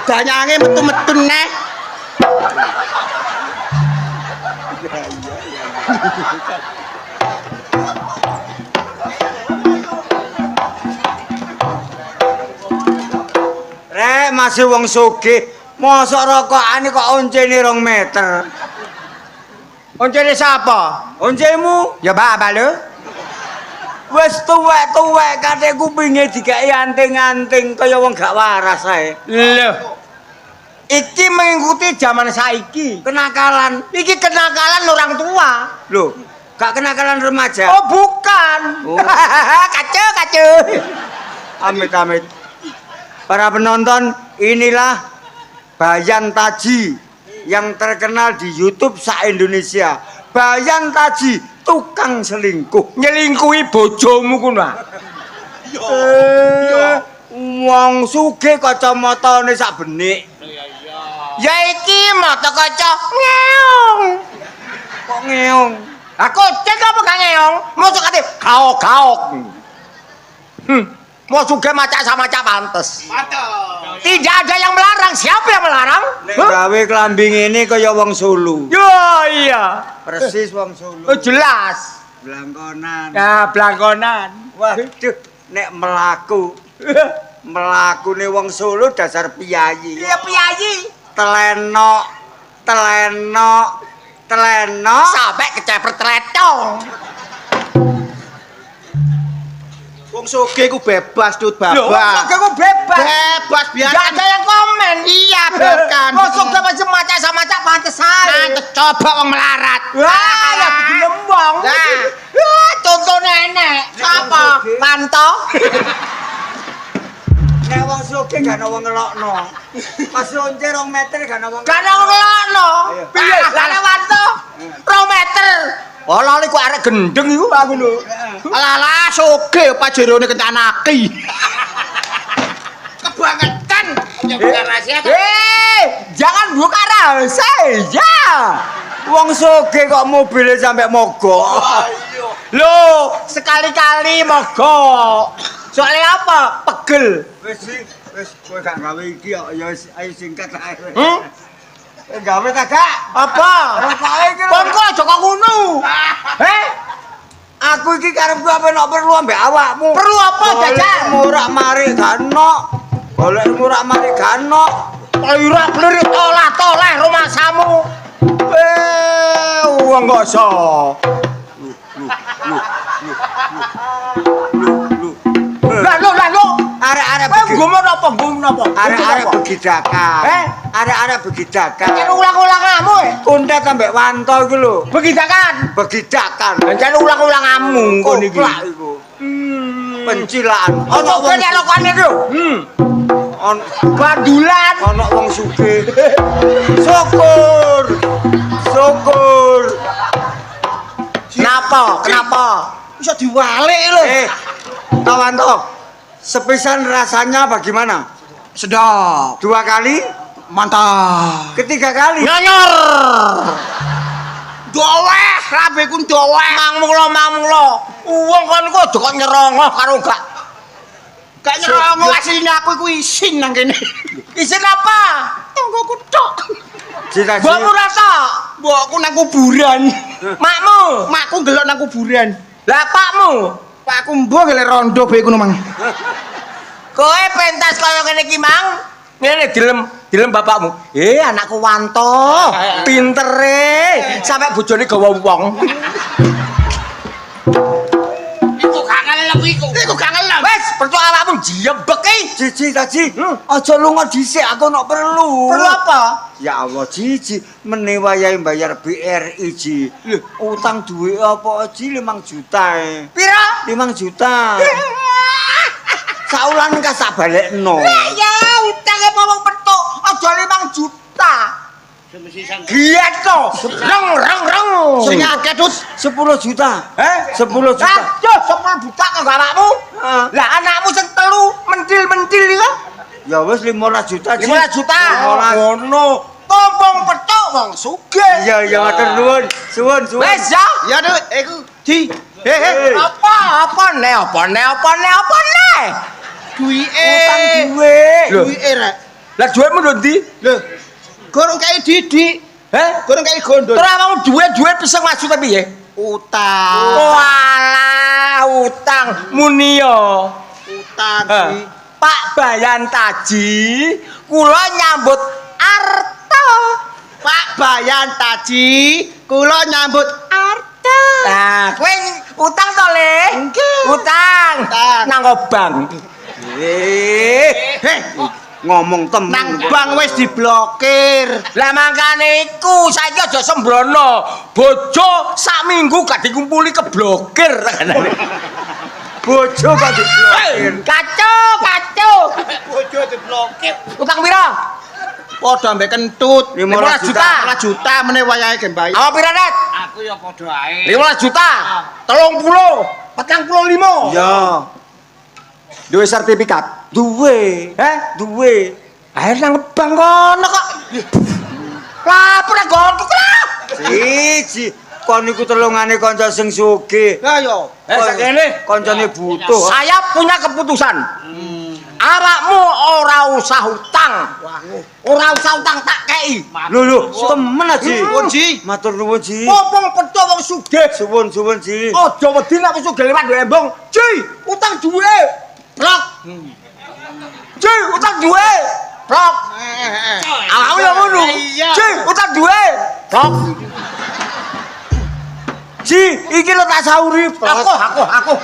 Danyange metu-metu neh. Rek masih wong sugih, mosok rokokane kok oncene 2 meter. Oncene sapa? Oncemu? Ya bapak lho. Wis tuwek-tuwek kate kupinge dikai anting-anting kaya wong gak waras ae. Lho. Iki mengikuti zaman saiki. Kenakalan. Iki kenakalan orang tua. Loh, gak kenakalan remaja. Oh, bukan. Oh. Kacau. Amit-amit. Para penonton, inilah Bayan Taji yang terkenal di YouTube sa-Indonesia. Bayan Taji, tukang selingkuh. Nyelingkuhi bojomu kuwi. Wong sugih kacamatane sak benik. Ya iki mata kaca ngeong. Kok ngeong? Aku cek apa gak ngeong? Mosok ate gaok-gaok. Mau juga maca-maca pantes. Tidak ada yang melarang. Siapa yang melarang? Nek gawe klambi ngene kaya wong Solo. Ya iya. Persis wong Solo. Oh jelas. Blangkonan. Ya blangkonan. Waduh, nek melakune wong Solo dasar piyayi. Iya piyayi. Telenok Sampai kecepret teletong. Wong sugih ku bebas tut Loh, babak. kok aku bebas. Bebas biar. Gak ada yang komen. Iya, biarkan. Kok gak macam maca pantes ae. Nanti coba wong melarat. Wah, ya digembong. Nah. Contoh nenek. Apa? Panto. Nek wong sugih gak ana wong ngelokno. Pas lonce 2 meter gak ana wong. Gak ada wong ngelokno. Piye? Lah nek wanto 2 meter. Oh, lali ku arek gendeng iku aku lho. Alah sugih pajerone kencanaki. Kebangetan. Punya rahasia. Jangan buka rahasia ya. Wong sugih kok mobilnya sampai mogok. Loh, sekali-kali mogok. Soalnya apa? Pegel. Wis kowe gak gawe iki ya ayo singkat ae. Gawe kagak? Apa? Rokoke iki lho. Kon kok aja kok ngono. Aku iki karepku apa nek perlu ambek awakmu. Perlu apa, Jajak? Murak-marik gak ono. Golek murak-marik gak ono. Lirik-lirik olah-toleh rumah samu. Wong goso. Lalu. Arek-arek Ngomong apa? arek-arek begidakan. Arek-arek begidakan. Jangan ulang-ulang kamu. Kuntet ambek wanto iku lho. Begidakan. Begidakan. Jangan ulang-ulang kamu kon iki. Koplak iku. Pencilaan. Ono wong nyelokane lho. Ono Bandulan. ono wong sugih. Syukur. Kenapa? Bisa diwalik lho. Tawanto. Sepisan rasanya bagaimana? Sedap. 2 kali? Mantap. 3 kali? Nyanyor. Doweh, rabeku doweh. Mangmulo. Wong kon kok aja kok nyerongoh karo gak. Gak nyerong asline aku iku isin nang kene. Isin apa? Tonggoku tok. Cita-cita. Mbokmu rasa. Mbokku nang kuburan. Makmu. Makku ngelok nang kuburan. Lah pakmu. Pakku mbok gelek rondo bae ngono mang. Kowe pentas kaya ngene iki, Mang. Ngene dilem bapakmu. Anakku Wanto, pintere, sampe bojone gawa wong. Iku gak ngelem iku. Iku gak ngelem. Wes, percaya awakmu jebek iki. Cici, aja lunga dhisik, aku nok perlu. Perlu apa? Ya Allah, Cici, menewayahi bayar BRI, Ji. Utang duit apa, Ji? 5 juta. Pira? 5 juta. Saulan ka sak balekno. Ya, utange apa wong petuk, aja 5 juta. Giat kok. Reng. Sing akeh tut 10 juta. 10 juta. Aduh, 10 juta kok awakmu. Lah anakmu sing telu mentil-mentil iki. Ya wis 15 juta, Ji. 15 juta. 15. Ngono. Tompong petuk wong sugih. Ya matur nuwun. Suwun. Wes ya. ya tut iku di. Apa nih? Duwike. Utang duit. Duwike rek. Lah duitmu lho ndi? Lho, gorong kaya didik. Gorong kaya gondol. Terus awakmu duit pisang maksudnya piye? Utang. Walah, utang muni yo. Utang Eh, Pak Bayan Taji, kula nyambut arta. Pak Bayan Taji, kula nyambut arta. Nah, kowe utang to, Le? Nggih. Utang. Utang. Nang bank. Ngomong temen. Nang bank wis diblokir. Lah mangkane iku saiki aja sembrono. Bojo sak minggu gak dikumpuli keblokir. Bojo kok diblokir. Kacau. Bojo diblokir. Utang pira? Padha ambek kentut. 15 juta. 15 juta meneh wayahe ge bayar. Apa pira, Net? Aku ya padha ae. 15 juta. 30. 45. Ya. Duwe sertifikat. Duwe. Duwe. Air nang bank kono kok. Lapor nang gonku lah. Siji. Kon niku telungane kanca sing sugih. Lah yo. Sakjane Kancane butuh. saya punya keputusan. Awakmu ora usah utang. Ora usah utang tak kei. Lho, temen aja. Nuwun, Ji. Matur nuwun, Ji. Popong pedo wong sugih. Suwun, Ji. Aja wedi nek wis sugih liwat embong. Ji, utang duwe. Blok. Ji, utang duwe. Blok. Awakmu yo ngono. Ji, utang duwe. Blok. Ji, iki lho tak sauri. Aku.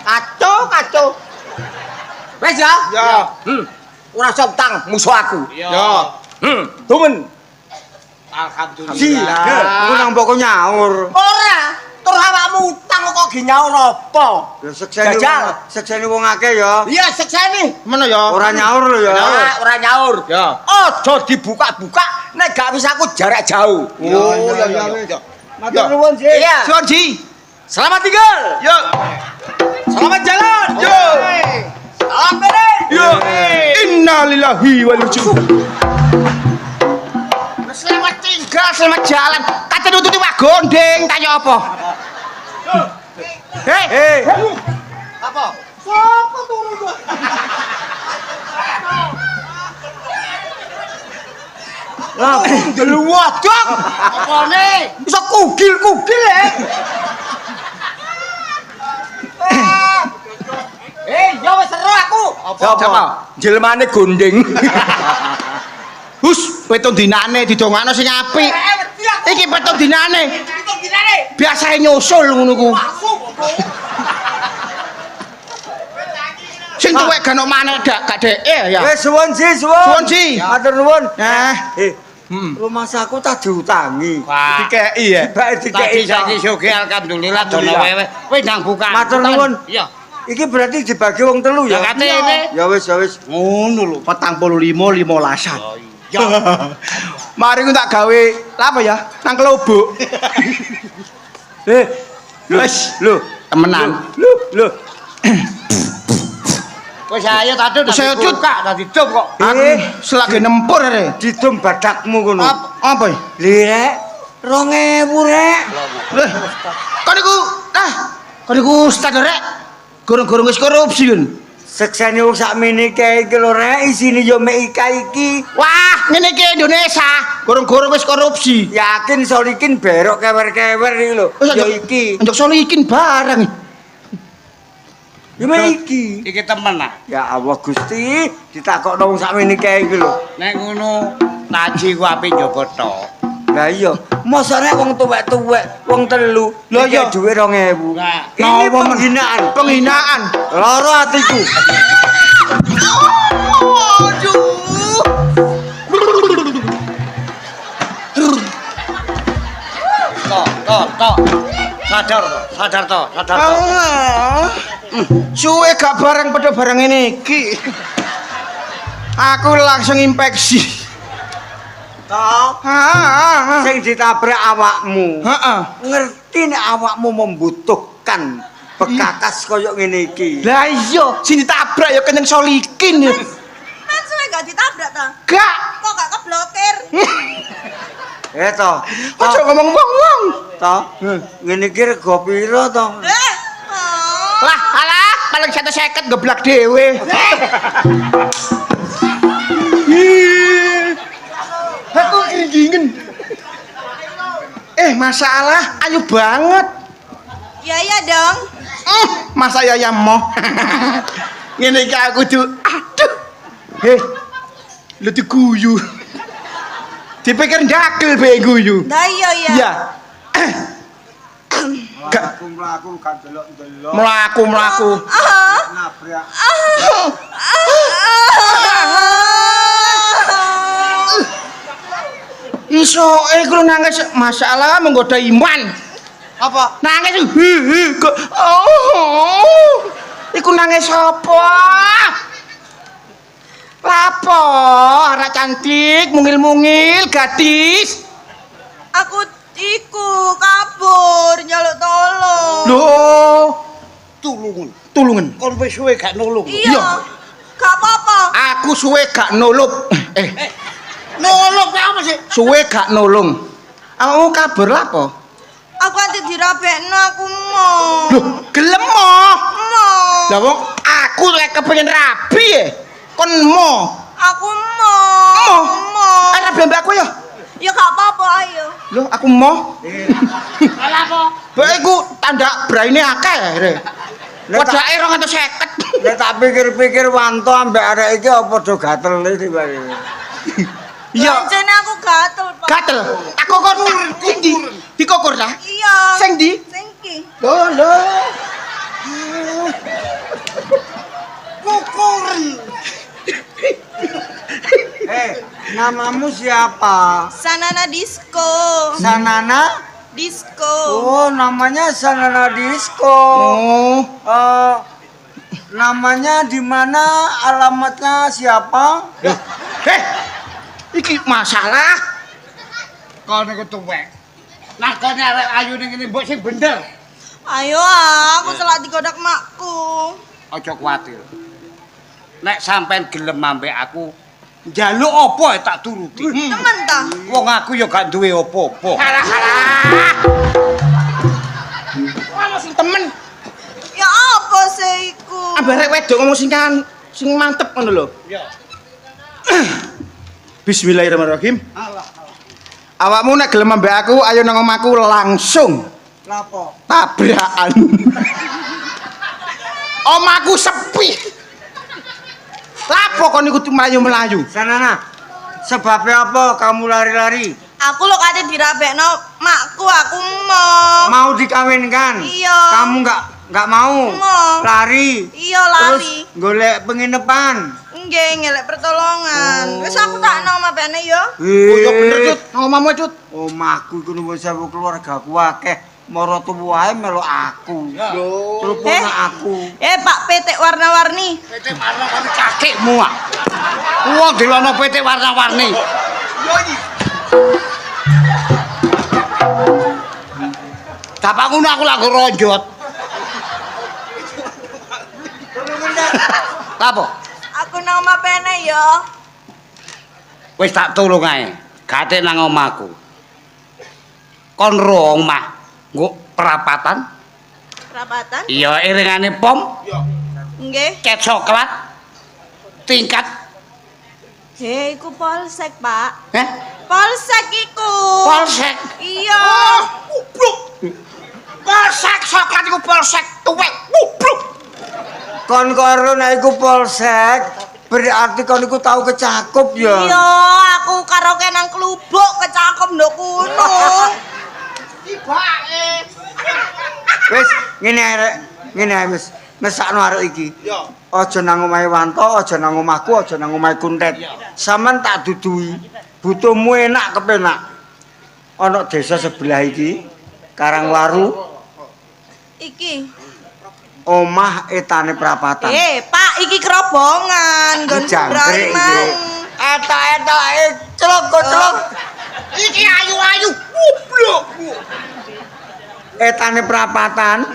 Kacau. Wes ya? Ya. Ora usah utang musuh aku. Ya. Tumen. Alhamdulillah. Ji, aku nang pokok nyaur. Ora, terus awakmu utang kok ge nyaur apa? Ya sekseni Jajal. sekseni wong akeh ya. Iya, sekseni. Mana ya? Ora nyaur lho ya. Ora nyaur. Ya. Aja dibuka-buka nek gak wis aku jarak jauh. Oh, ya. Matur nuwun, Ji. Iya. Suwun, Ji. Selamat tinggal. Yo. Selamat jalan. Yo. Selamat beres. Yo. Innalillahi wa inna ilaihi. Selamat tinggal, selamat jalan. Kate nututi wak gondeng, tanya apa? Hei. Apa? Sopo turu kok? Lah, Deluwadok. Apane? Iso kugil-kugil ya. Ya wis seru aku. Apa? Jelmane gondeng. Hus, petung dinane didongakno sing apik. Iki petung dinane. Biasae nyusul ngono ku. Sing tuwek gak ono maneh gak dheke ya. wis suwun, Ji, Suwun, Ji. Matur nuwun. Nah, Rumah saku tak diutangi. Wah. dikeki ya. Bae Tadi dikeki. saiki sugih alhamdulillah dono wewe. Kowe ndang buka. Matur nuwun. Iya. Iki berarti dibagi wong telu Ya ya. kate ini. Ya wis. Ngono lho, 45 15-an. Mari ku tak gawe apa ya? Nang kelobok. Wes, Lho, temenan. lho. Wis ayo tadi udah Saya dibuka, udah ditutup kok. Aku selagi nempur re. Didum badakmu ngono. Apa ya? Lirek 2000 rek. Leh. Kon niku ustad rek. Gorong-gorong wis korupsi kan. Sekseni wong sakmene kae iki lho rek, isine yo mek iki. Wah, ngene iki Indonesia. Gorong-gorong wis korupsi. Yakin solikin berok kewer-kewer iki lho. Ya iki. Njok solikin barang. Ya mek iki. Iki temen ah. Ya Allah Gusti, ditakokno wong sakmene kae iki lho. Nek ngono taji ku ape njogo tok. Lah iya, mosok rek wong tuwek-tuwek, wong telu, Lah iya. dhuwit 2000. Nah, Ini napa men? penghinaan. Penghinaan. Loro atiku. Tok. Sadar to. Suwe gak barang pada barang ini iki. Aku langsung infeksi. Tok, sing ditabrak awakmu. Heeh. Ngerti nek awakmu membutuhkan bekakas kaya ngene iki. Lah iya, sing ditabrak ya kenyang solikin ya. Kan suwe gak ditabrak ta? Gak. Kok gak keblokir? To. Aja ngomong wong-wong. To. Ngene iki rega pira to? Oh. Lah, alah, paling 150 geblak dhewe. masalah, ayo banget. Ya iya dong. Masa ya mau. Ngene iki aku tuh. Aduh. Heh. Lu diguyu. Dipikir ndakil bae guyu. Nah iya iya. Iya. Mlaku gak delok-delok. Mlaku. Nabrak. Iso iku nangis masalah menggoda iman. Apa? Nangis kok. Oh. Iku nangis apa? Lapo, ora cantik, mungil-mungil gadis. Aku iku kabur nyaluk tolong. Loh, Tulungan. tulungan. Kon wis suwe gak nulung. Iya. Gak apa-apa. Aku suwe gak nulung. Nulung apa sih? Suwe gak nulung. Awakmu kabur lapo? Aku nanti dirabekno aku mau. Loh, gelem mo. Mau. Lah wong aku lek kepengin rabi kon mo. Aku mau. Mau. Arep mbakku ya. Ya gak apa-apa ayo. Loh, aku mo. Ala apa? Mbak iku tanda braine akeh re. Wedake 250. Nek tak pikir-pikir wanto ambek arek iki apa do gatel iki bare. Iya, Jane aku gatel, Pak. gatel. Tak kokor sing ndi? Dikokor ta? Iya. Sing ndi? Sing ki. Lho. Namamu siapa? Sanana Disco. Sanana? Disco. Oh, namanya Sanana Disco. Oh. Namanya di mana? Alamatnya siapa? Iki masalah. Kon iku tuwek. Lakone arek ayu ning kene mbok sing bener. Ayo aku selak digodak makku. Aja kuwatir. Nek sampean gelem ambek aku, njaluk apa tak turuti. Temen ta? Wong aku ya gak duwe apa-apa. Halah. Wah, sing temen. Ya apa sih iku? Ambek wedok ngomong sing mantep ngono lho. Iya. Bismillahirrahmanirrahim. Awakmu nek gelem ambek aku, ayo nang omahku langsung. Lapo? Tabrakan. Omahku sepi. Lapo kon iku melayu-melayu? Sanana, sebabnya apa kamu lari-lari? Aku lo kate dirabekno makku, aku mau. Mau dikawinkan? Iya. Kamu nggak mau? Mau. Lari? Iya Terus lari. golek penginapan? Nggih, ngelek pertolongan. Wis aku tak nang mabene ya. Oh iya bener, Cut. Nang omahmu, Cut. Omahku iku nomor sewu keluargaku akeh. Mara tuwae melok aku. Terus ponak aku. Pak petik warna-warni. Petik warna-warni kakekmu ah. Wong dilono petik warna-warni. Dapak ngono aku lagi ronjot. Apa? Aku nang mabene ya. Wis tak tulung ae. Gate nang omahku. Kon ro omah. Nggo perapatan? Perapatan? Iya, iringane pom. Nggih. Cat coklat. Tingkat. Iku polsek, Pak. Heh? Polsek iku. Polsek. Iya. Goblok. Polsek coklat iku polsek tuwek. Goblok. Kon karo nek iku polsek, berarti kon iku tau kecakup ya. Iya, aku karaoke nang klubuk kecakep nduk kuno. Wis ngene ae wis. Mesakno arek iki. Iya. Aja nang omahe Wanto, aja nang omahku, aja nang omahe Kuntet. Saman tak dudui. Butuhmu enak kepenak. Ana desa sebelah iki, Karangwaru, Iki. omah etane perapatan. Pak, iki kerobongan, nggon Jangkrik iki. Brahman. Etok-etok celok. Iki ayu-ayu. Goblok. Etane perapatan,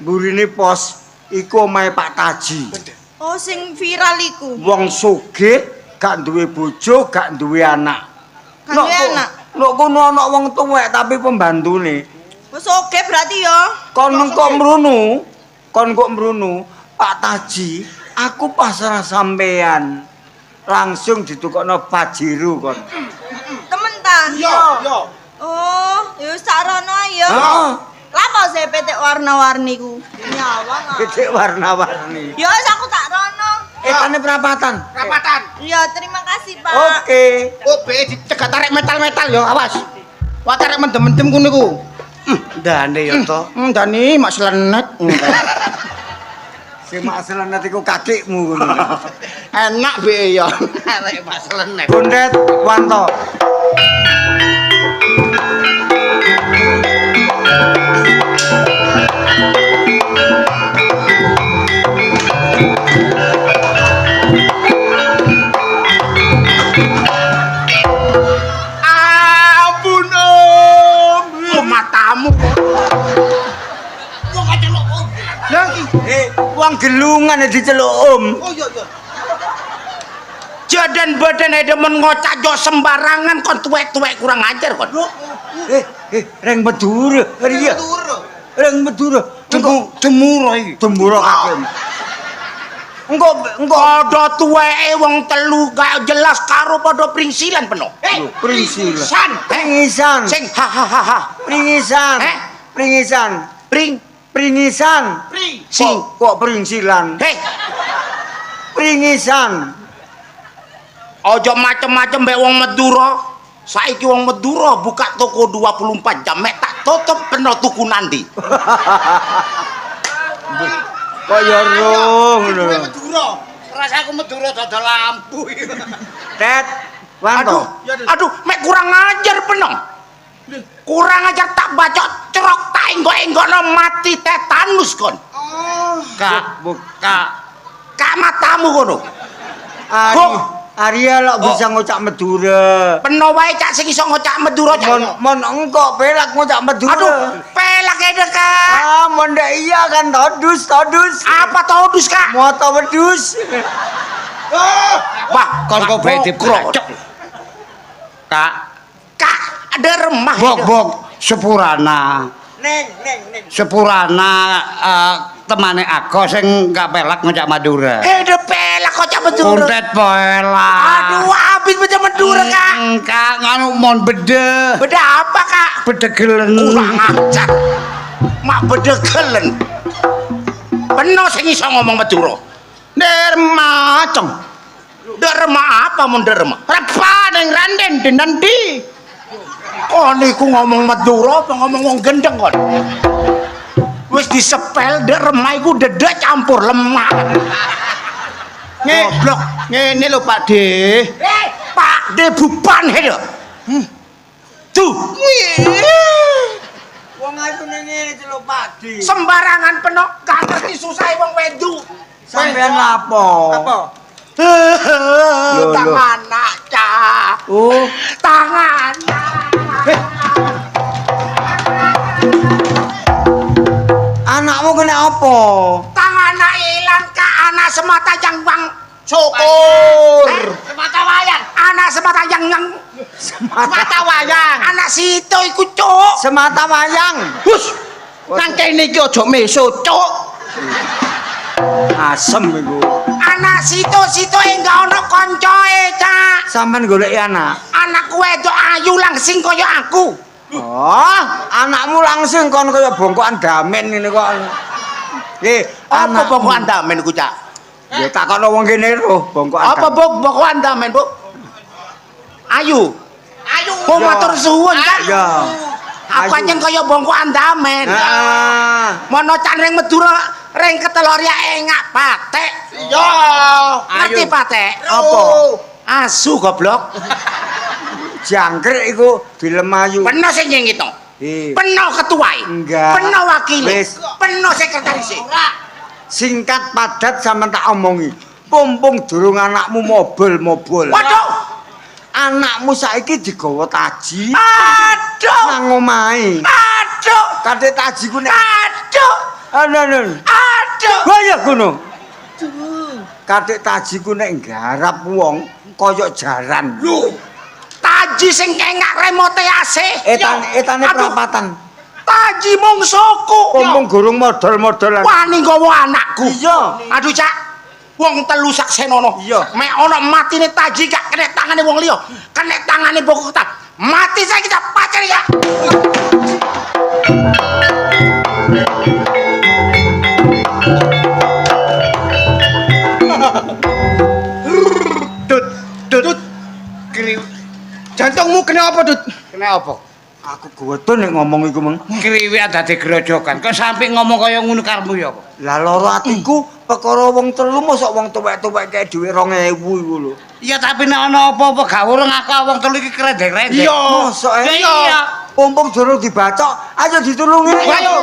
burine pos iku omahe Pak Taji. Oh, sing viral iku. Wong sugih, gak duwe bojo, gak duwe anak. Gak duwe anak? Nok kono ana wong tuwek tapi pembantune. Wis oke berarti ya. Kon kok mrunu, Pak Taji, aku pasrah sampean. Langsung ditukokno Pajero kon. Temen ta? Iya. Oh, Ya wis tak rono ayo. Heeh. Lah apa sih petik warna-warni ku? Nyawang. Pitik warna-warni. Ya wis aku tak rono. Etane perapatan. Rapatan. Ya terima kasih, Pak. Oke. Oh, be dicegat tarik metal-metal ya, awas. Wah tarik mendem-mendem ku niku. Dane ya to. Dani mak selenet. Sing masalah nanti ku kakekmu ngono. Enak be ya. Arek Mas Lenek. Kundet Wanto. Ampun Om. Oh matamu. Wong aceluk Om. Lah iki. Wong gelungan diceluk Om. Oh iya iya. Jadan badan ae demen ngocak jo sembarangan kon tuwek-tuwek kurang ajar kon. Reng Madura. Iya. Reng Madura. Demuro iki. Tembura kakek. Engko Padha tuweke wong telu gak jelas karo padha pringsilan peno. pringsilan. San, Pringisan. sing ha ha ha ha. Pringisan. Pringisan. Pringisan. Sing Kok pringsilan? hei, Pringisan. aja macem-macem mbek wong Madura. Saiki wong Madura buka toko 24 jam mek tak tutup peno tuku nandi. Kok ya rong ngono. Madura. Rasaku Madura dodol lampu. Tet, Wanto. Aduh, mek kurang ajar peno. Kurang ajar tak bacok cerok tak enggok-enggokno mati tetanus kon. Kak, Kak matamu kono. Arya lok bisa ngocak Madura. Peno wae cak sing iso ngocak Madura cak. Mon engko pelak ngocak Madura. Aduh, pelak e Kak. Mon ndak iya kan todus. Apa todus Kak? Moto wedus. Wah, Kon kok bae dibrocok. Kak, ada remah. Bok sepurana. Neng. Sepurana temane aku sing gak pelak ngejak Madura. Ada pelak ngocak Madura. Kuntet pelak. Aduh, habis ngocak Madura Kak. Kak nganu mon beda. Beda apa Kak? Bedegelen. Kurang ajar. Mak bedegelen. Peno sing iso ngomong Madura. Dermaceng. Derma apa mun derma? Repa ning randen dinandi. Kon iku ngomong Madura apa ngomong wong gendeng kon? Wis disepel derma iku dedek campur lemah. Goblok. Ngene lho Pak D. Pak De buban he lho. Tuh. Wong aku ngene celuk padi. Sembarangan peno gak ngerti susah wong wedu. Sampeyan lapo? Lho. Tangan anak cah. Oh, Tangan. anakmu kena apa? Tangan anak ilang Kak, anak semata yang bang Syukur. semata wayang. Anak semata yang semata wayang. Anak situ iku cuk. Semata wayang. Hus. Nang kene iki aja meso, Cuk. Asem iku. Anak situ enggak ono koncoe, Cak. Sampeyan goleki anak. Anak wedok ayu langsing kaya aku. Oh, anakmu langsung kon kaya bongkokan damen ngene kok. Apa bongkokan damen ku, Cak? Ya takono wong kene lho, bongkokan. Apa bongkokan damen, Bu? Ayu. Oh, matur suwun, Cak. Ya. Aku anjen kaya bongkokan damen. Heeh. Mono can ring Madura ring ketelor ya engak patek. Iya. Ngerti patek? Apa? Asu goblok. Jangkrik iku dilemayu. Peno sing nyengitno. Eh, Peno ketuae. Enggak. Peno wakile. Wis. Peno sekretarise. singkat padat sampean tak omongi. Pumpung durung anakmu mobol-mobol. Waduh. Anakmu saiki digawa taji. Aduh. Nang omahe. Aduh. Kadek taji ku nek Aduh. aduh. Aduh. Kaya ngono. Kadek taji ku nek nggarap wong kaya jaran. Lho. Taji sing kengak remote AC. Etane perapatan. Taji mungsuku. Pumpung gurung modal-modalan. Wani nggawa anakku. Iya. Aduh, Cak. Wong telu saksenono. Iya. Mek ana matine Taji gak kena tangane wong liya. Kena tangane pokok tak. Mati saya kita pacar ya. Dut. Jantungmu kena apa, Dut? Kena apa? Aku godho nek ngomong iku, Mang. Kriwik dadi grojokan. Kok sampe ngomong kaya ngono karmu ya apa? Lah lara atiku perkara wong telu mosok wong tuwek-tuwek kae dhewe 2000 iku lho. Iya tapi nek ana apa-apa gak urung aku wong telu iki krendek-krendek. Iya. Mosok Iya. Pompong durung dibacok, ayo ditulungi. Ayo.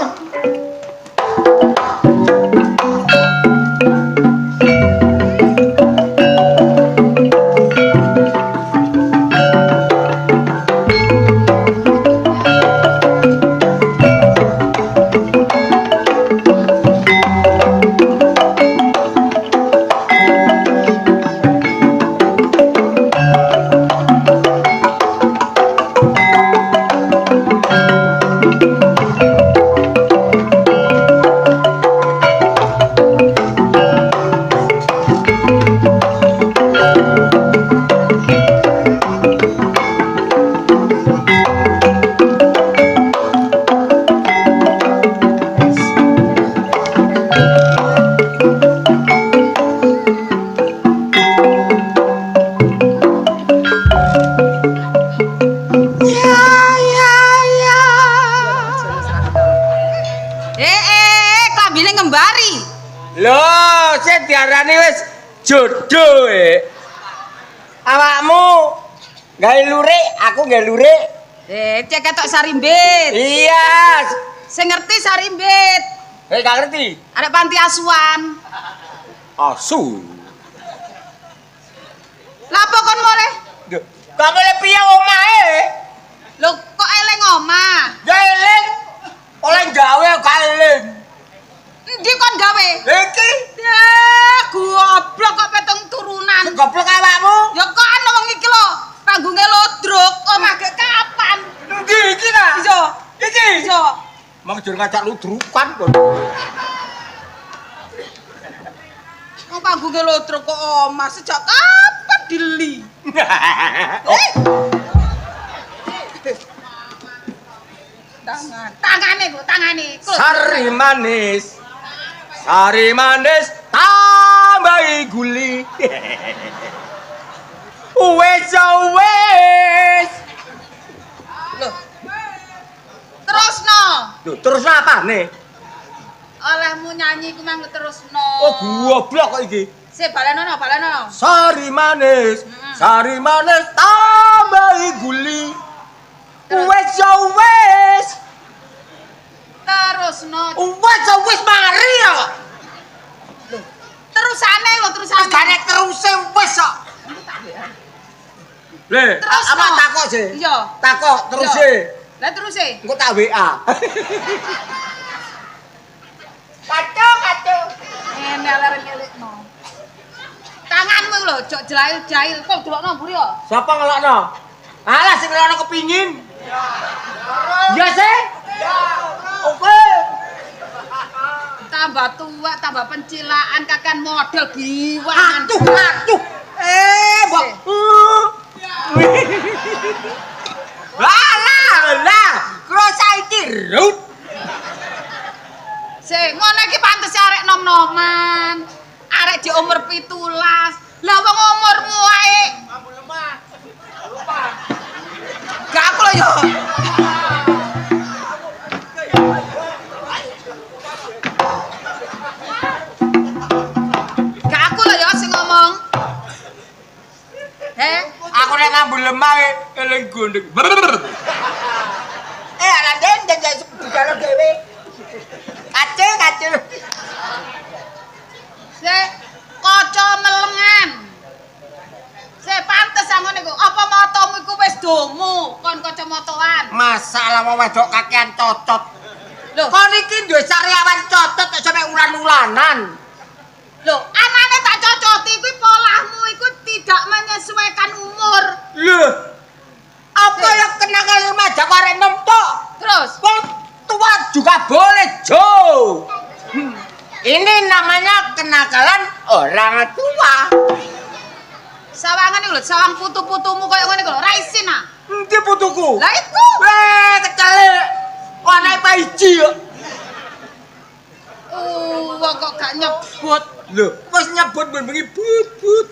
Klambine ngembari. Loh, sing diarani wis jodoh Awakmu gawe lurik, aku gawe lurik. Cek ketok sarimbit. Iya. Sing ngerti sarimbit. Gak ngerti. Arek panti asuhan. Asu. Lapo kon mulai? Kok mulai piye omahe? Lho kok eling omah? Ya eling. Oleh gawe gak eling. Endi kon gawe? Iki Ya goblok kok peteng turunan. goblok awakmu. Ya kok ana wong iki lho, panggunge lodrok. Omah ge kapan? Ndi iki ta? Iya. Iki. Iya. Mang jur ngajak ludrukan kok. Wong panggunge lodrok kok omah sejak kapan dili? Tangane. Sari manis. Sari manis tambahi guli. Wes. Loh. Terusno. Loh, terus apa nih? Olehmu nyanyi ku mang terusno. Oh, goblok kok iki. Sik balenono. Sari manis tambahi guli. Wes. Terusno. Wes mari ya. Terusane. Gane teruse wes kok. Le, Terus, apa no. takok sih? Iya. Takok terus Iya. sih. Lah teruse. Engko tak WA. Kacau. Ngeler-ngelikno. Tanganmu lho, jok jahil-jahil. Kok delokno mburi yo. Siapa ngelakno? Alah sing ngelakno kepingin. Iya sih? Oke. Tambah tua, tambah pencilaan kakan model giwangan. Aduh. Mbok. Lah. Kro saiki rut. Sing ngono iki pantes arek nom-noman. Arek di umur 17. Lah wong umurmu ae. Gak aku lho yo. Gak aku lho yo sing ngomong. Aku nek ngambul lemah eling gondeng. Ala dendeng guys digalo dhewe. Kacau. Sik kaca melengan. Sik pantes angone iku. Apa motomu iku wis domu kon kacamatoan? Masalah wong wedok kakean cocot. Lho, Kon iki duwe sariawan cocot kok sampe ulan-ulanan. lho, anane tak cocoti kuwi polahmu iku tidak menyesuaikan umur. Lho. Apa yang kenakalan remaja kok arek enom tok? Terus, Wong tua juga boleh, Jo. Ini namanya kenakalan orang tua. Sawangan iku lho, sawang putu-putumu koyo ngene iku lho, ra isin ah. Endi putuku? Lah iku. Kecele. Ana paiji yo. Wong kok gak nyebut. Lho, wis nyebut bengi but.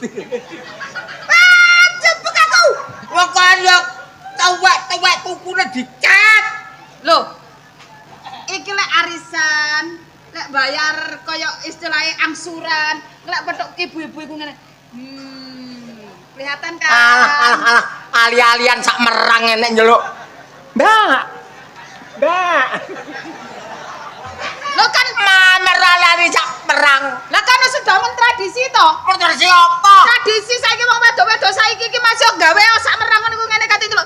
Jebuk aku. Wong kaya tuwek tukune dicat. Lho. Iki lek arisan, lek bayar kaya istilahnya angsuran, lek petuk ibu-ibu iku ngene. Kelihatan kan? Alah, ali-alian sak merang enek njeluk. Mbak. Lho kan Mamer ali sak merang. lah kan sudah tradisi to. Tradisi apa? Tradisi saiki wong wedok-wedok saiki iki masih gawe sak merang niku ngene kate iki lho.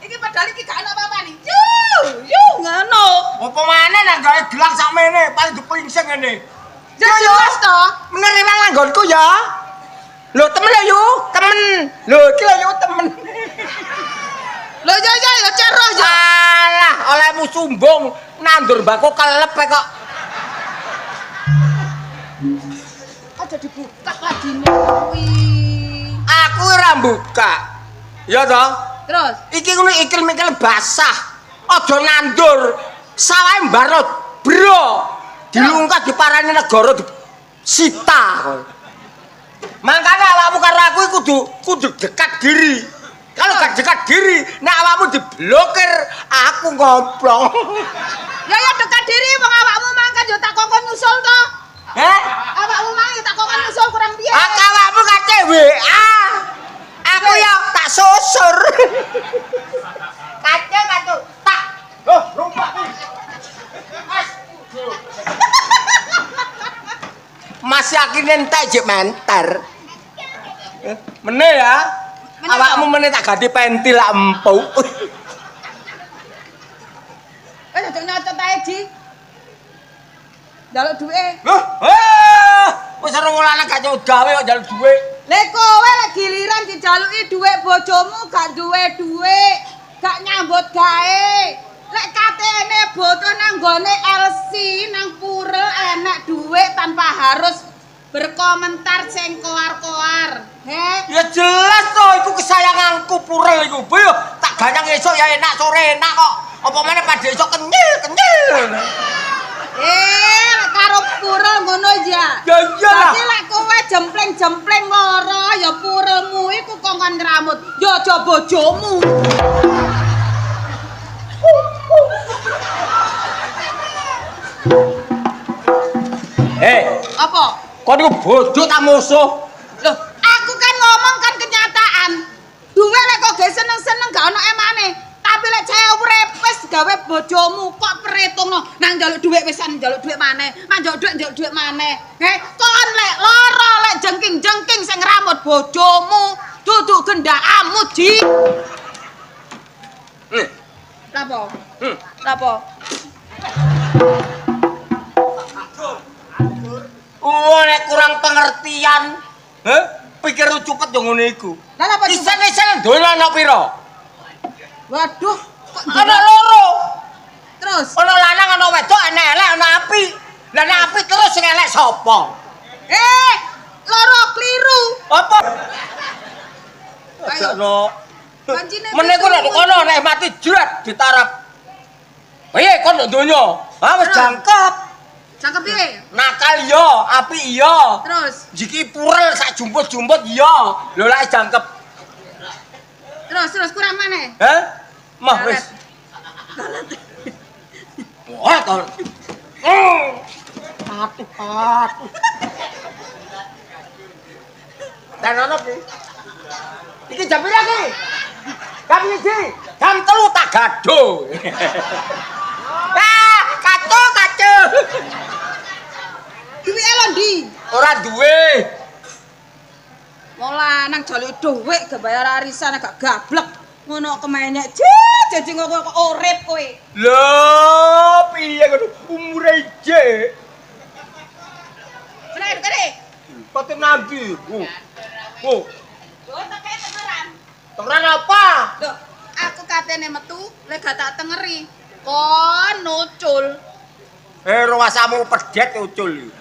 Iki padahal iki gak ana apa-apa nih. Ngono. Apa maneh nek gawe gelang sakmene paling diplingsing ngene. Ya jelas to. Menerima langgonku ya. Lho temen lho yu, temen. Lho iki lho yu temen. Lho ya ceroh ya. Alah, olehmu sumbung nandur bako kelep kok. Ada dibuka lagi nih. Aku ora buka. Ya toh? Terus Iki ngono ikil-mikil basah. Aja nandur. Sawahe mbarot, bro. Dilungkas diparani negara disita. Makanya awakmu karo aku kudu dekat diri. Kalau gak dekat diri, nek awakmu diblokir, aku ngomplong. ya dekat diri wong awakmu mangkan yo tak kongkon nyusul to. Awakmu mang tak kongkon nyusul kurang piye? Awakmu kate WA. Aku ya tak susur. Kacang tak. Rumah. Masih yakin entek jek menter. Mene ya. Awakmu mene tak ganti pentil lak empuk. Aja nyocot ae, Ji. Njaluk duwe. Loh, wis ora mulane gak nyok gawe kok njaluk dhuwit. Lek kowe lek giliran dijaluki dhuwit bojomu gak duwe dhuwit, gak nyambut gawe. Lek katene boto nang gone LC nang Purel enek dhuwit tanpa harus berkomentar sing koar-koar. Ya jelas to iku kesayanganku Purel iku. Boyo tak ganyang esuk ya enak sore enak kok. Apa meneh padhe esuk kenyil. Karo Purel ngono ya. Ya iya lah. Dadi lek kowe jempleng-jempleng lara ya Purelmu iku kongkon ngramut. Ya aja bojomu. Apa? Kok niku bojo tak musuh. Loh, aku kan ngomong kan kenyataan. Duwe lek kok ge seneng-seneng gak ono emane. Tapi lek saya urip wis gawe bojomu kok perhitungno nang njaluk dhuwit wisan njaluk dhuwit maneh, njaluk dhuwit maneh. Kon lek lara lek jengking-jengking sing ngramut bojomu dudu gendakmu, Ji. Lapo? Lapo? Nek kurang pengertian. Pikir cupet yo ngene iku. Lah napa Isen-isen dolan ana pira? Waduh, kok Ana loro. terus? Ana lanang ana wedok, ana elek ana api. Lah nek api terus sing elek sapa? Loro kliru. Apa? Ayo. Ajakno. Kancine Meneh kok nek kono nek mati jret ditarap. Piye kon nduk donya? Ha wis jangkep. Cakep piye? Nakal iya, api iya. Terus, Jiki Purel sak jumput-jumput iya. Lho lek jangkep. terus kurang maneh? Mah wis. Wah, to. Patuh. Dan ono iki. Iki jam pira iki? Jam 1. Jam 3 tak gado. Kacau. Duwike lho ndi? Ora duwe. Wong lanang jaluk dhuwit gak bayar arisan gak gablek. Ngono kemene jejeng kok urip kowe. Lho, piye ngono umure jek. Bener, kene. Pati nabi. Oh, tak kaya tengeran. tengeran apa? Loh, aku katene metu lek gak tak tengeri. Kon nucul. Ruasamu pedet ucul.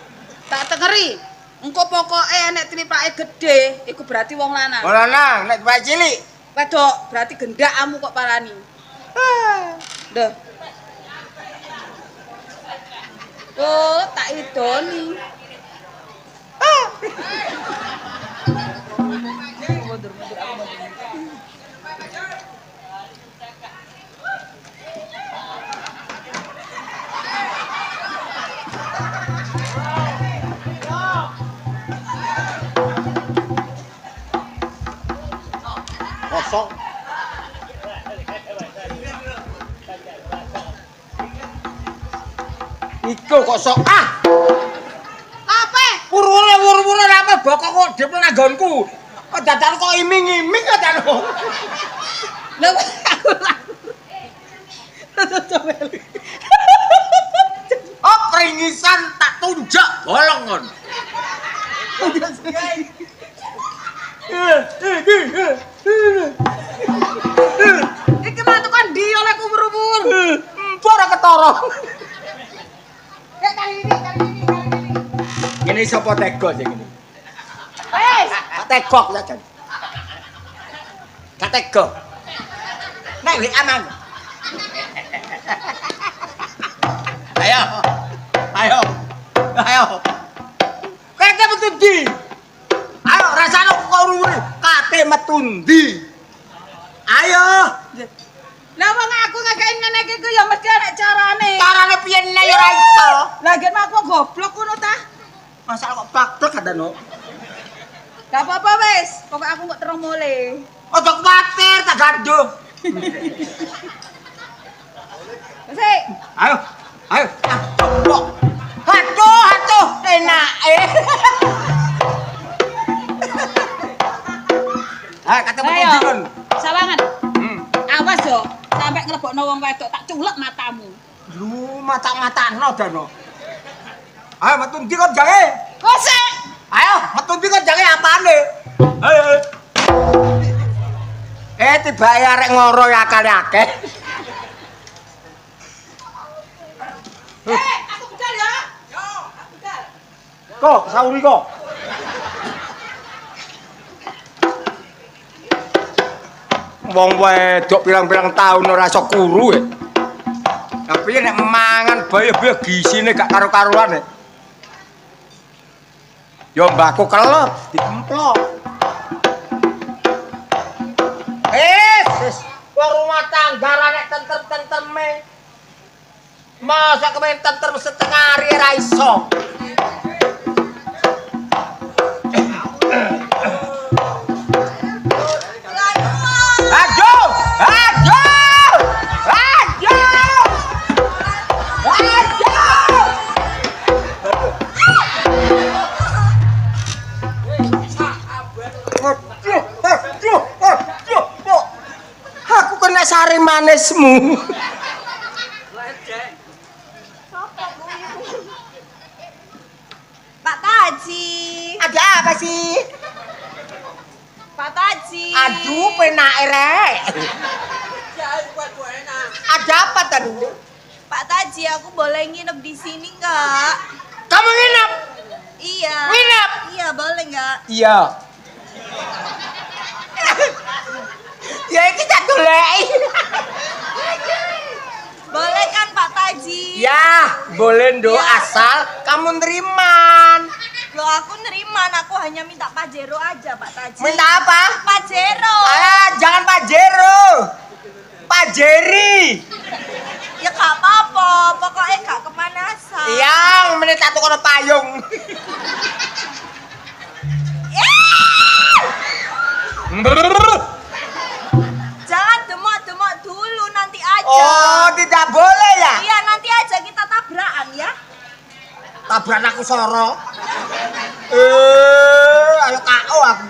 Tak tengeri. Engko pokoke nek tripake gedhe, iku berarti wong lanang. Wong lanang, nek bae cilik. Wedok, berarti gendakmu kok parani. Duh. Oh, tak idoni. Mundur aku mundur. Kosong. Iku kosong. Apa? Wur-wure apa bokok kok dhewe nang nggonku. Kok dadan kok iming-iming kok dadan. Lha aku Oh, pringisan tak tunjak bolong kon. iki mah tekan ndi oleh kubur-kubur. Ora ketara. Kali ini. Ngene sapa tega sing ngene. Wes, Tak tegok ya jan. Tak tega. Nek wis aman. Ayo. Kete metu ndi? Ayo rasane kok ruwur kate metu ndi? Ayo. lah wong aku ngekeki ngene iki ku ya mesti ana carane. Carane piye nek ya ora iso. Lah gen aku goblok ngono ta? Masa kok plak-plak kadano. Gak apa-apa wis, pokok aku kok terus mulai. Ojo kuwatir tak ganduh. Sik. Ayo. Aduh, enake. Ayo kate metu ndi kon? Sawangan. Awas yo, sampai nglebokno wong wedok tak culek matamu. Lu mata-matano dano. Ayo metu ndi kon jange? Kok sik? Ayo, metu ndi kon jange apane? Ayo. Tibae arek ngoro ya akale akeh. Aku budal ya. Yo, aku budal. Kok sauri kok. Wong wedok pirang-pirang taun ora iso kuru e. Tapi nek mangan bae gisine gak karo-karuan e. Yo mbako kelep diemplok. Wis, rumah tangga ra nek tentrem-tentreme. Masa kemen tentrem setengah hari ra iso. Aku kena sari manismu. Pak Taji. Ada apa sih? Pak Taji. Aduh, penake rek. Ada apa tadi? Pak Taji, aku boleh nginep di sini nggak? Kamu nginep? Iya. Nginep? Iya, boleh nggak? Iya. Ya iki tak goleki. Boleh kan Pak Taji? Ya, boleh Ndo, Ya. asal kamu neriman. Loh, aku neriman, aku hanya minta Pajero aja Pak Taji. Minta apa? Pajero. Jangan Pak Jero. Pak Jerry. Ya gak apa-apa, pokoknya gak kepanasan. Yang menit tak tukono payung. Jangan demok-demok dulu, nanti aja. Oh, tidak boleh ya? Iya, nanti aja kita tabrakan ya. Tabrakan aku soro. Ayo KO aku.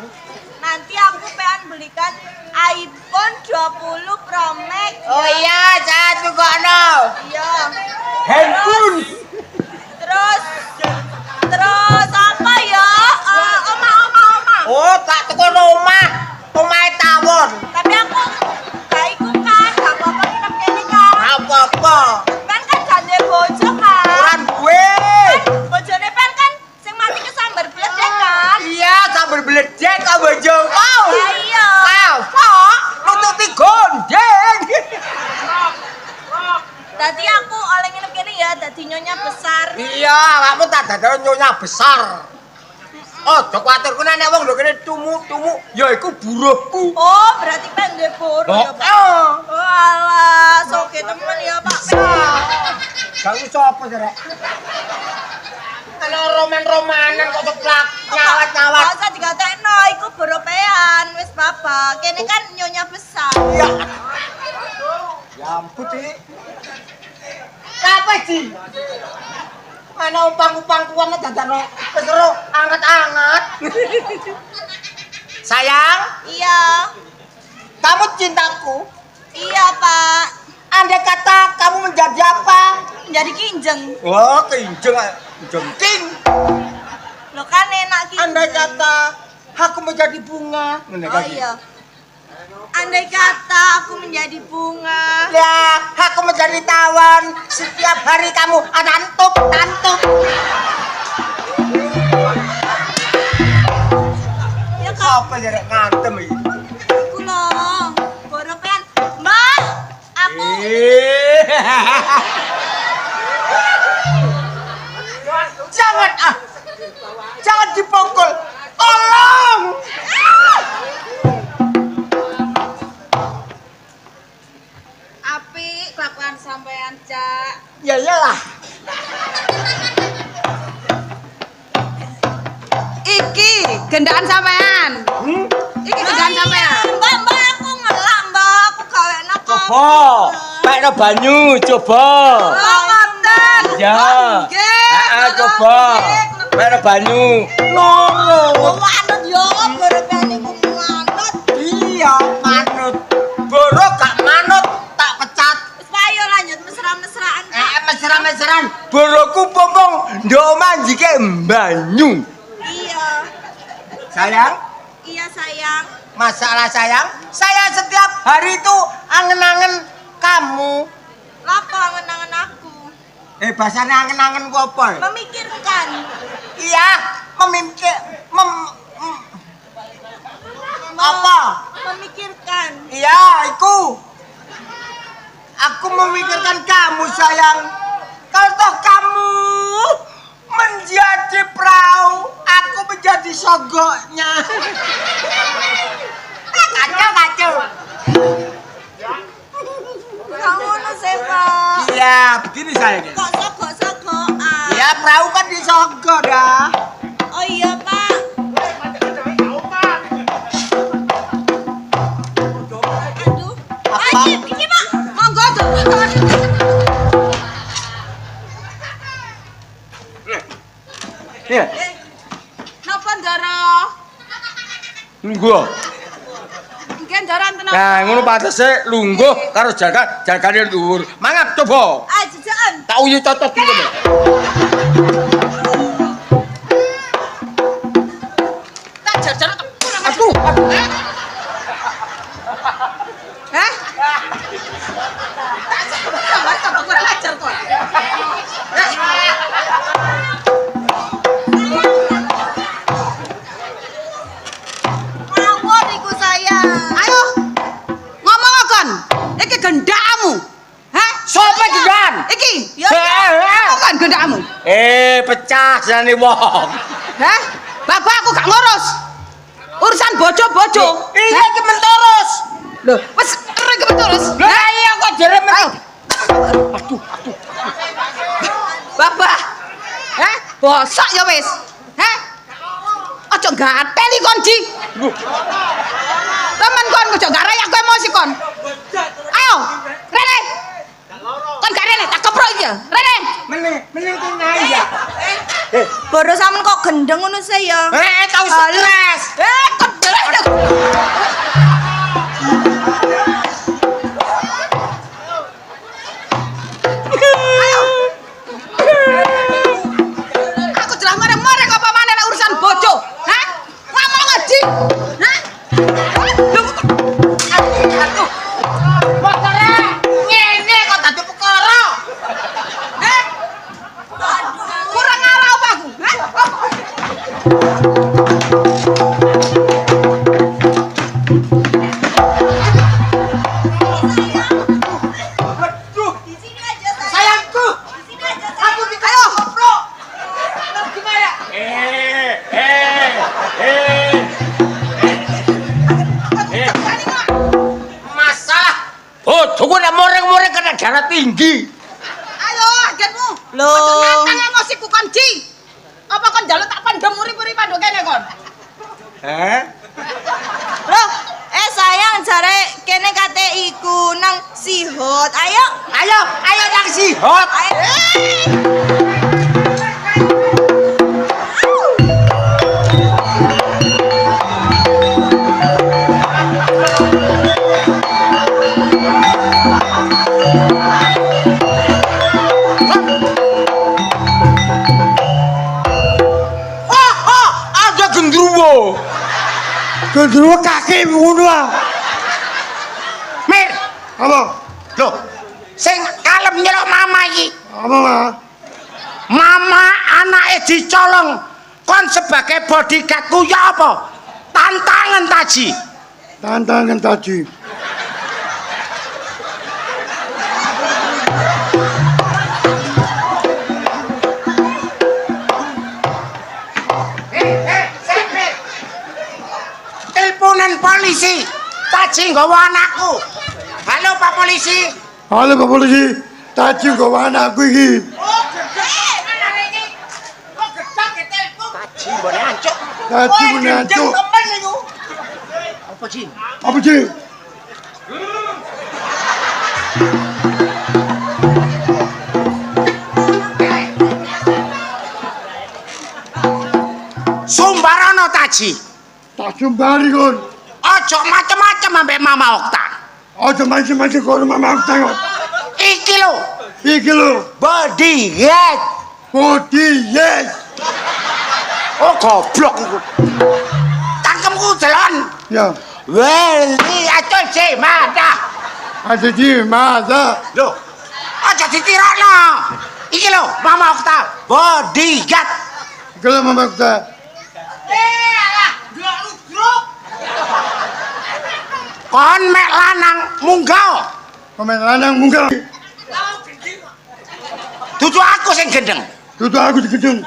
Nanti aku pengen belikan iPhone 20 Pro Max. Oh iya, saya juga no. Iya. Handphone. Terus apa ya? Oma. Oh, tak tukono omah. Omahe tawon. Tapi aku gak ikut kan, gak apa-apa nginep kene kan. Apa-apa. Kan jande bojo kan. Ukuran gue. Bojone pen kan sing mati kesambar bledek nyonya besar. Aja kuwatir ku nek wong lho kene tumu-tumu ya iku buruhku. Oh, berarti pendek boro ya, Pak. Oh, alah, soge temen ya, Pak. Gak usah apa sih, Rek? Ana roman-romanan kok ceplak nyawat-nyawat. Masa dikatekno iku boropean, wis babak. Kene kan nyonya besar. Iya. Ya ampun, Dik. Apa sih? Mana umpang-umpang kuwana dadakno wis ora anget-anget. Sayang, Iya. kamu cintaku. Iya, Pak. Andai kata kamu menjadi apa? Jadi kinjeng. Wah, kinjeng, jengking. Lo kan enak kinjeng. Andai kata aku menjadi bunga. Oh iya. Andai kata aku menjadi bunga. Ya, aku menjadi tawon. Setiap hari kamu tantup. Ya kok Apa ya rek ngantem iki? aku loh. Boropean. Mbak, aku Jangan dipukul. Tolong. Apik kelakuan sampean, Cak. Ya iyalah. Iki gendaan sampean. Iki gendaan sampean. Mbak, aku ngelak, Mbak. Aku gawe enak. Coba. Pekno banyu, coba. Oh, ngoten. Ya. Nggih. Coba. Pekno banyu. Oh, manut yo, boropean iku manut. Iya, manut. Boro gak manut, tak pecat. Wis ayo lanjut mesra-mesraan. Mesra-mesran. Boroku pompong ndok manjike banyu. Iya. Sayang, Iya, sayang. masalah sayang, saya setiap hari itu angen-angen kamu. Lapo angen-angen aku? Bahasanya angen-angen ku apa? Memikirkan. Iya, apa? Memikirkan. Iya, iku. Aku memikirkan kamu sayang. Kalau toh kamu menjadi perahu, aku menjadi sogoknya. Kacau. Kamu nu Pak. Iya, begini sayang. Kok sogok-sogokan? Iya, perahu kan disogok dah. Oh iya, Pak. Aduh. Apa? Iki, Pak. Monggo, Cak. Iya. Napa ndara? Lungguh. Nggih ndaran tenan. Nah, ngono patese lungguh karo jagane dhuwur. Mangap coba. Ah, jajan. Tak uyu cocok iki lho. Tak jajar kurang Aduh. Hah? Kurang ajar kok. Ngawur iku saya. Ayo. Ngomong kon. Iki gendakmu. Hah? Sopo jenengan? Iki. Ya, Ngomong kon gendakmu. Pecah jane wong. Hah? Bapak aku gak ngurus. Urusan bojo-bojo. Iya iki menterus. Lho, wis kering iki terus. Lah iya kok jere Ayo. Bapak. Hah? Bosok ya wis. Hah? Aja gateli kon, Ji. Temen kon aja gak rayak kowe emosi kon. Ayo, Rene. Kon gak Rene, tak keprok iki ya. Rene. meneh kene ya. Baru sampean kok gendeng ngono saya. Tau stres. Kon delek. Aku jelas marah-marah apa maneh nek urusan bojo. Hah? Ngomong aja. Hah? Aduh. Motore ngene kok dadi perkara. Hah? Kurang ngalah apa aku? Hah? darah tinggi. Ayo agenmu. Loh. Aja nantang emosiku kon Ji. Apa kon njaluk tak pandem uri-uri panduk kene kon? Loh, sayang jare kene kate iku nang sihot. Ayo. Ayo nang sihot. Ayo. Ada gendruwo. Gendruwo kaki ngono ah. Mir, Apa? loh, sing kalem nyeluk mama iki. Apa, Mas? Mama anake dicolong. Kon sebagai bodyguardku ya apa? Tantangan taji. Tantangan tadi. Teleponan polisi. Taji nggawa anakku. Halo Pak Polisi. Halo Pak Polisi, tadi nggawa anakku iki. Taji mbone ancuk. Tadi menancuk. Apa Jin? Apa sih? Sumbarono Taji. Tak sumbari kon. Ojo macem-macem ambek Mama Okta. Aja macam-macam kon mama aku tengok. Iki lho, Iki lho, bodyguard. body yes. Oh goblok iku. Tangkemku delon. Ya, Weli aja sih mata. ada di masa. Lho, aja ditirakno. Iki lho, Mama Okta, bodyguard. Kalau mama aku tak. Kon mek lanang munggah. Komen lanang munggah. Dudu aku sing gendeng. Tutu aku di gedung.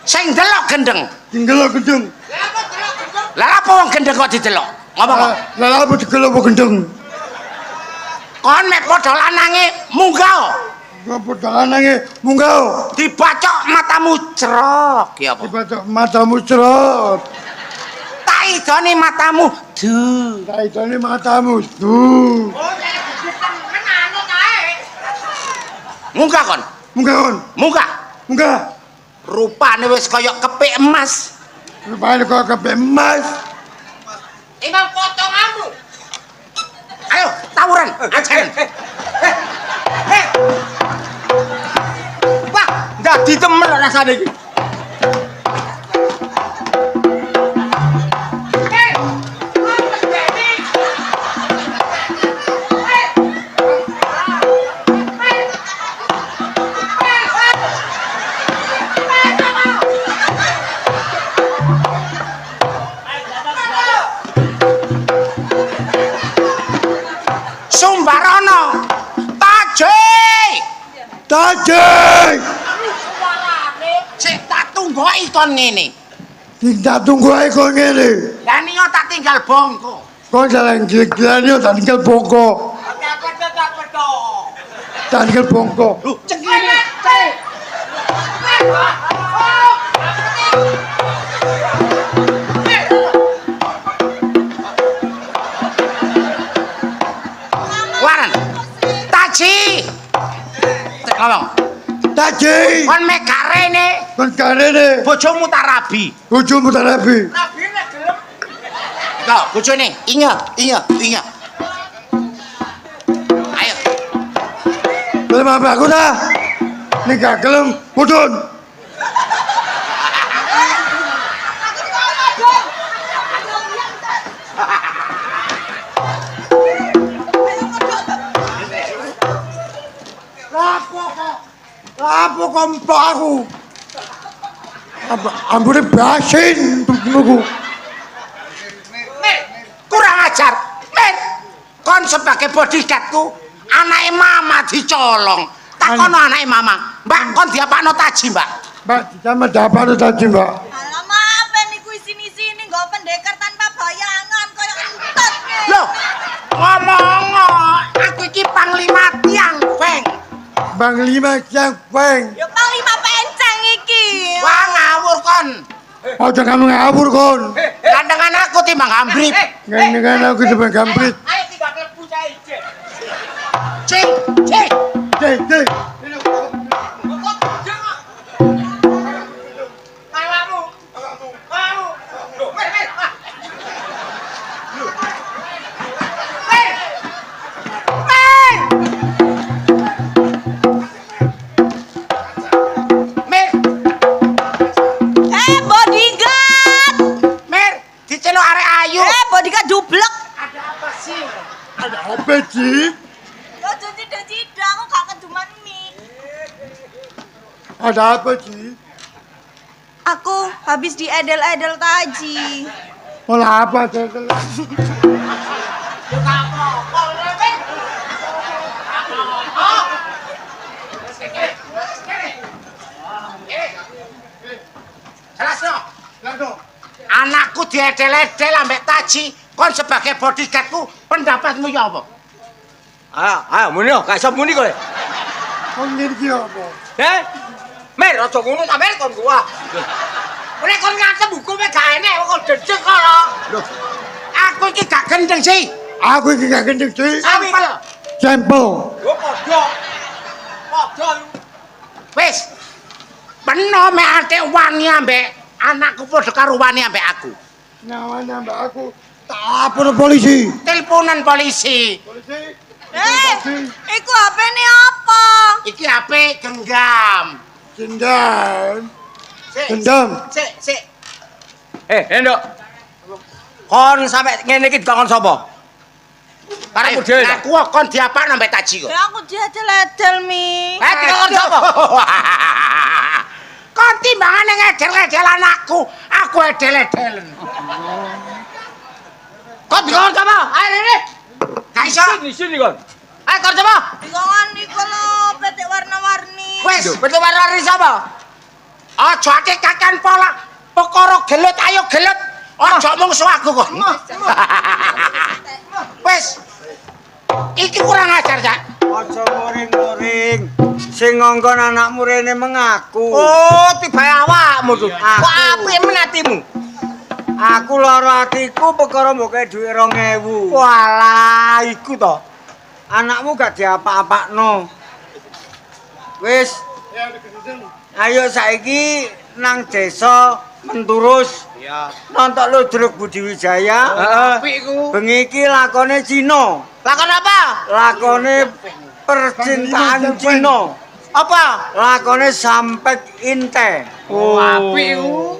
Sing delok gendeng. Tinggal aku gedung. Lah apa wong gendeng kok didelok? Ngomong kok. Lalu apa tinggal aku gedung? Kon mek padha lanange munggah. Apa lanangnya munggah? Dibacok matamu cerok ya apa? Dibaca matamu cerot. Tak idoni matamu du. Tak ini matamu tuh. Munggah kon. Munggah kon. Munggah. Munggah. Rupane wis kaya kepik emas. Rupanya kau ke emas. Imam potonganmu. Ayo tawuran ajaran. Wah, dadi temen rasane iki. Sumbarono. Taji. Tadi. Sik tak tunggoki kon ngene. Tidak tunggu aja kau ngene. Lah niyo tak tinggal bongko. Kau jalan gila-gila ni, tak tinggal bongko. Tak tinggal bongko. Cengkene. Waran. Taji. Ngomong. Tadi. Kon mek karene Kau karene. bojomu tak rabi. Ujung mutar rapi. Kau bojone ingat. Ayo. Belum apa aku dah. Ni gak kelem mudun. Apa kau aku? Ambune basin tubuhku. Kurang ajar. Mir, kon sebagai bodyguardku, anake mama dicolong. Takono anake mama. Mbak, kon diapakno Taji, Mbak? Mbak, sama dapat tadi mbak. Alamak, apa niku sini-sini nggo pendekar tanpa bayangan koyo entot. Loh, ngomong aku iki panglima Panglima Cengpeng. Ya Panglima Penceng iki. Wah ngawur kon. Aja kamu ngawur kon. Gandengan aku timbang ambrip. Ngenengan aku sebab gamprit. Ayo tiga klebu saya ijek. Cing, cing. Cek. Bodyguard. Mir, diceluk arek ayu. Bodyguard dublek. Ada apa sih? Ada apa sih? Ojo cida-cida, aku gak keduman mie. Ada apa sih? Aku habis diedel-edel Taji. Olah apa sih? Anakku diedel-edel ambek Taji, kon sebagai bodyguardku, pendapatmu ya apa? Ayo muni yo, gak iso muni kowe. Kon iki apa? Mer, aja ngono ta Mer kon gua. Nek kon ngantem hukume gak enek kok dedek kok. Loh. Aku iki gak gendeng sih. Aku iki gak gendeng sih. Sampel. Sampel. Yo padha. Padha lu. Wis. Peno mek ate wani ambek anakku padha karo wani ambek aku. Nyawa nambah aku. Tak lapor polisi. Teleponan polisi. Polisi. Iku HP-ne apa? Iki HP genggam. Gendam. Sik. Gendam. Sik. Nduk. Kon sampe ngene iki dikon sapa? Karepmu dhewe. Aku kon diapakno ambek Taji kok. Ya aku diedel-edel mi. Dikon sapa? Kon timbangane ngedel-ngedel anakku, aku edel-edelen. Kon dikon sapa? Ayo Rene. Gak iso. Sini kon. Ayo kon sapa? Dikongan iku lho, petik warna-warni. Wis, Betul warna sapa? aja ate kakan pola. Perkara gelut ayo gelut. Aja mungsu aku kok. Wis. Iki kurang ajar, Cak. Aja muring-muring. Sing ngongkon anakmu rene mengaku. Oh, tiba awakmu tuh. Aku. Kok apik men atimu? Aku lara atiku perkara mbok kei dhuwit 2000. Walah, iku to. Anakmu gak diapa-apakno. Wis. Ayo saiki nang desa Menturus. Iya. Nonton Ludruk Budi Wijaya. Apik iku. Bengi iki lakone Cina. Lakon apa? Lakone percintaan Cina. Apa? Lakone Sampek Inte. Oh, apik iku.